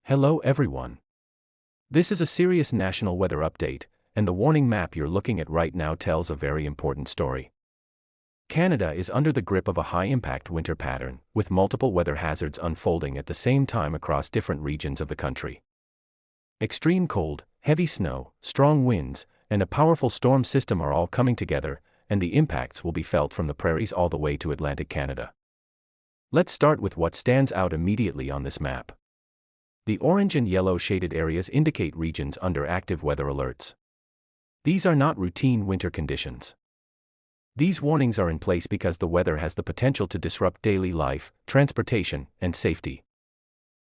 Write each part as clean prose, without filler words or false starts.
Hello everyone. This is a serious national weather update, and the warning map you're looking at right now tells a very important story. Canada is under the grip of a high-impact winter pattern, with multiple weather hazards unfolding at the same time across different regions of the country. Extreme cold, heavy snow, strong winds, and a powerful storm system are all coming together, and the impacts will be felt from the prairies all the way to Atlantic Canada. Let's start with what stands out immediately on this map. The orange and yellow shaded areas indicate regions under active weather alerts. These are not routine winter conditions. These warnings are in place because the weather has the potential to disrupt daily life, transportation, and safety.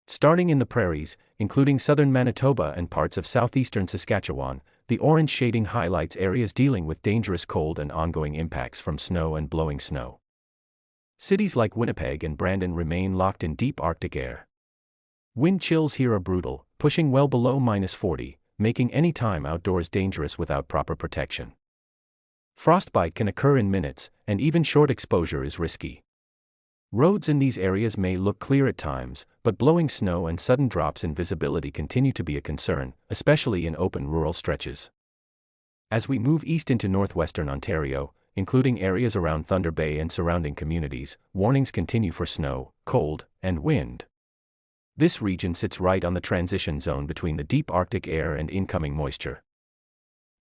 Starting in the prairies, including southern Manitoba and parts of southeastern Saskatchewan, the orange shading highlights areas dealing with dangerous cold and ongoing impacts from snow and blowing snow. Cities like Winnipeg and Brandon remain locked in deep Arctic air. Wind chills here are brutal, pushing well below -40, making any time outdoors dangerous without proper protection. Frostbite can occur in minutes, and even short exposure is risky. Roads in these areas may look clear at times, but blowing snow and sudden drops in visibility continue to be a concern, especially in open rural stretches. As we move east into northwestern Ontario, including areas around Thunder Bay and surrounding communities, warnings continue for snow, cold, and wind. This region sits right on the transition zone between the deep Arctic air and incoming moisture.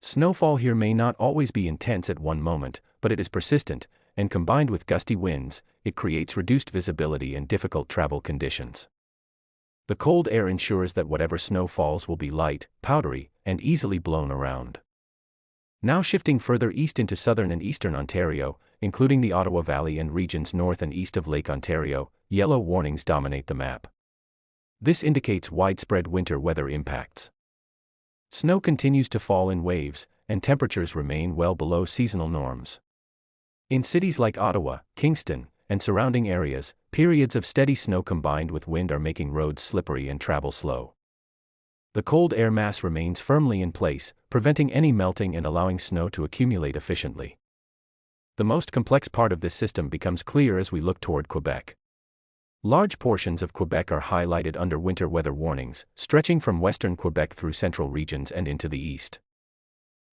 Snowfall here may not always be intense at one moment, but it is persistent, and combined with gusty winds, it creates reduced visibility and difficult travel conditions. The cold air ensures that whatever snow falls will be light, powdery, and easily blown around. Now shifting further east into southern and eastern Ontario, including the Ottawa Valley and regions north and east of Lake Ontario, yellow warnings dominate the map. This indicates widespread winter weather impacts. Snow continues to fall in waves, and temperatures remain well below seasonal norms. In cities like Ottawa, Kingston, and surrounding areas, periods of steady snow combined with wind are making roads slippery and travel slow. The cold air mass remains firmly in place, preventing any melting and allowing snow to accumulate efficiently. The most complex part of this system becomes clear as we look toward Quebec. Large portions of Quebec are highlighted under winter weather warnings, stretching from western Quebec through central regions and into the east.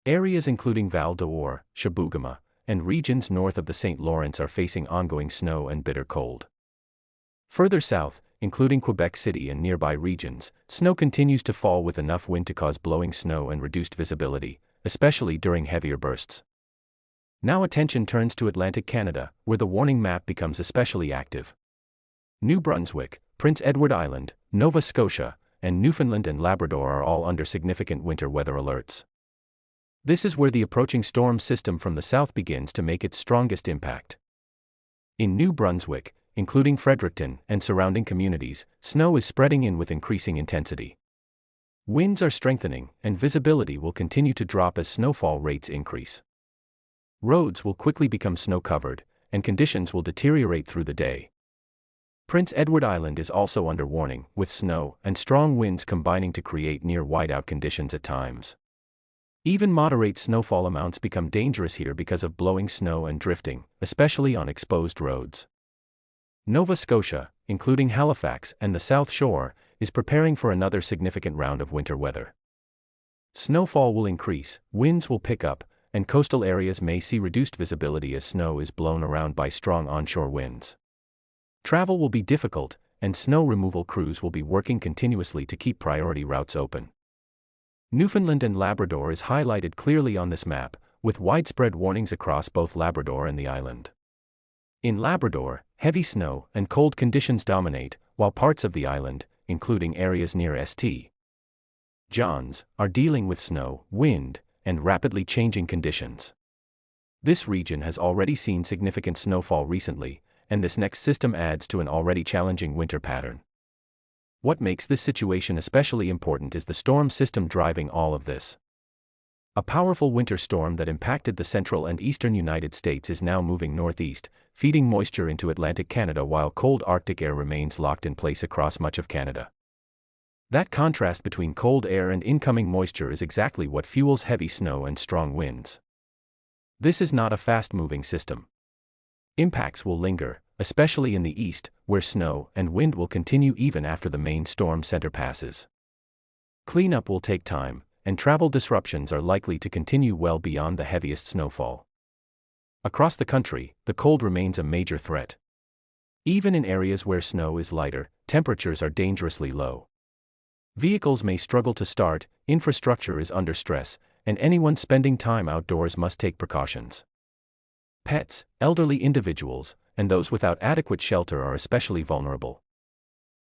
Areas including Val d'Or, Chibougamau, and regions north of the St. Lawrence are facing ongoing snow and bitter cold. Further south, including Quebec City and nearby regions, snow continues to fall with enough wind to cause blowing snow and reduced visibility, especially during heavier bursts. Now attention turns to Atlantic Canada, where the warning map becomes especially active. New Brunswick, Prince Edward Island, Nova Scotia, and Newfoundland and Labrador are all under significant winter weather alerts. This is where the approaching storm system from the south begins to make its strongest impact. In New Brunswick, including Fredericton and surrounding communities, snow is spreading in with increasing intensity. Winds are strengthening, and visibility will continue to drop as snowfall rates increase. Roads will quickly become snow-covered, and conditions will deteriorate through the day. Prince Edward Island is also under warning, with snow and strong winds combining to create near whiteout conditions at times. Even moderate snowfall amounts become dangerous here because of blowing snow and drifting, especially on exposed roads. Nova Scotia, including Halifax and the South Shore, is preparing for another significant round of winter weather. Snowfall will increase, winds will pick up, and coastal areas may see reduced visibility as snow is blown around by strong onshore winds. Travel will be difficult, and snow removal crews will be working continuously to keep priority routes open. Newfoundland and Labrador is highlighted clearly on this map, with widespread warnings across both Labrador and the island. In Labrador, heavy snow and cold conditions dominate, while parts of the island, including areas near St. John's, are dealing with snow, wind, and rapidly changing conditions. This region has already seen significant snowfall recently, and this next system adds to an already challenging winter pattern. What makes this situation especially important is the storm system driving all of this. A powerful winter storm that impacted the central and eastern United States is now moving northeast, feeding moisture into Atlantic Canada while cold Arctic air remains locked in place across much of Canada. That contrast between cold air and incoming moisture is exactly what fuels heavy snow and strong winds. This is not a fast-moving system. Impacts will linger, especially in the east, where snow and wind will continue even after the main storm center passes. Cleanup will take time, and travel disruptions are likely to continue well beyond the heaviest snowfall. Across the country, the cold remains a major threat. Even in areas where snow is lighter, temperatures are dangerously low. Vehicles may struggle to start, infrastructure is under stress, and anyone spending time outdoors must take precautions. Pets, elderly individuals, and those without adequate shelter are especially vulnerable.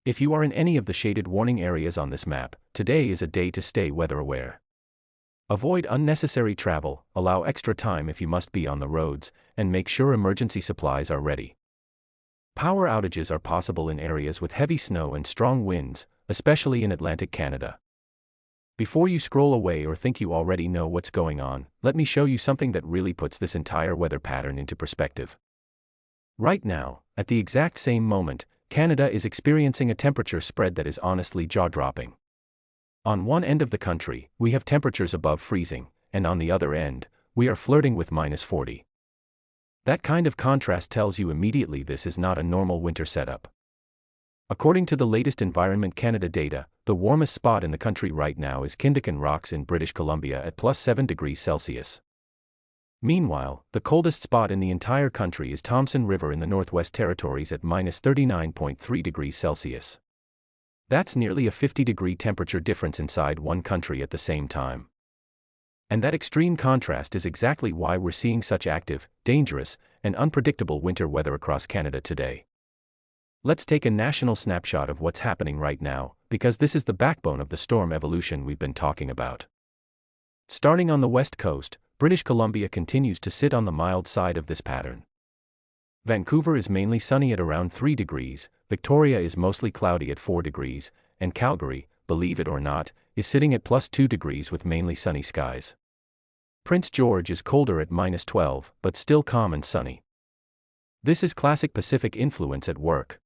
If you are in any of the shaded warning areas on this map, today is a day to stay weather aware. Avoid unnecessary travel, allow extra time if you must be on the roads, and make sure emergency supplies are ready. Power outages are possible in areas with heavy snow and strong winds, especially in Atlantic Canada. Before you scroll away or think you already know what's going on, let me show you something that really puts this entire weather pattern into perspective. Right now, at the exact same moment, Canada is experiencing a temperature spread that is honestly jaw-dropping. On one end of the country, we have temperatures above freezing, and on the other end, we are flirting with -40. That kind of contrast tells you immediately this is not a normal winter setup. According to the latest Environment Canada data, the warmest spot in the country right now is Kinderkin Rocks in British Columbia at +7 degrees Celsius. Meanwhile, the coldest spot in the entire country is Thompson River in the Northwest Territories at -39.3 degrees Celsius. That's nearly a 50-degree temperature difference inside one country at the same time. And that extreme contrast is exactly why we're seeing such active, dangerous, and unpredictable winter weather across Canada today. Let's take a national snapshot of what's happening right now, because this is the backbone of the storm evolution we've been talking about. Starting on the west coast, British Columbia continues to sit on the mild side of this pattern. Vancouver is mainly sunny at around 3 degrees, Victoria is mostly cloudy at 4 degrees, and Calgary, believe it or not, is sitting at +2 degrees with mainly sunny skies. Prince George is colder at -12, but still calm and sunny. This is classic Pacific influence at work.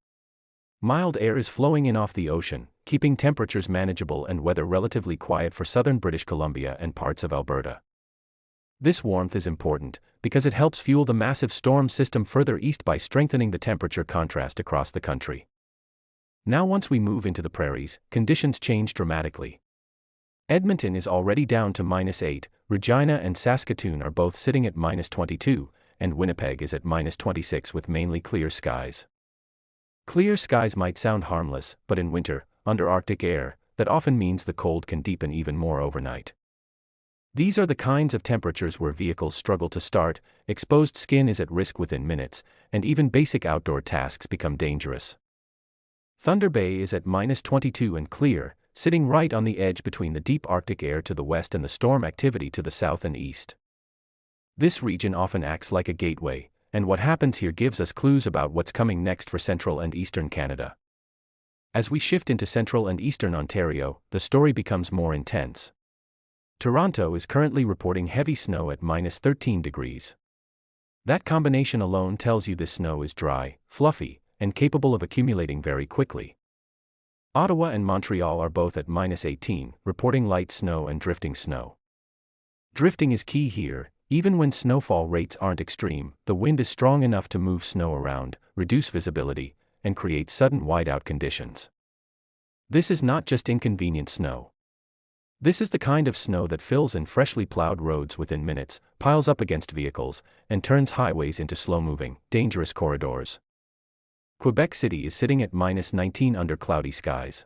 Mild air is flowing in off the ocean, keeping temperatures manageable and weather relatively quiet for southern British Columbia and parts of Alberta. This warmth is important, because it helps fuel the massive storm system further east by strengthening the temperature contrast across the country. Now once we move into the prairies, conditions change dramatically. Edmonton is already down to -8, Regina and Saskatoon are both sitting at -22, and Winnipeg is at -26 with mainly clear skies. Clear skies might sound harmless, but in winter, under Arctic air, that often means the cold can deepen even more overnight. These are the kinds of temperatures where vehicles struggle to start, exposed skin is at risk within minutes, and even basic outdoor tasks become dangerous. Thunder Bay is at -22 and clear, sitting right on the edge between the deep Arctic air to the west and the storm activity to the south and east. This region often acts like a gateway, and what happens here gives us clues about what's coming next for central and eastern Canada. As we shift into central and eastern Ontario, the story becomes more intense. Toronto is currently reporting heavy snow at -13 degrees. That combination alone tells you this snow is dry, fluffy, and capable of accumulating very quickly. Ottawa and Montreal are both at -18, reporting light snow and drifting snow. Drifting is key here. Even when snowfall rates aren't extreme, the wind is strong enough to move snow around, reduce visibility, and create sudden whiteout conditions. This is not just inconvenient snow. This is the kind of snow that fills in freshly plowed roads within minutes, piles up against vehicles, and turns highways into slow-moving, dangerous corridors. Quebec City is sitting at -19 under cloudy skies.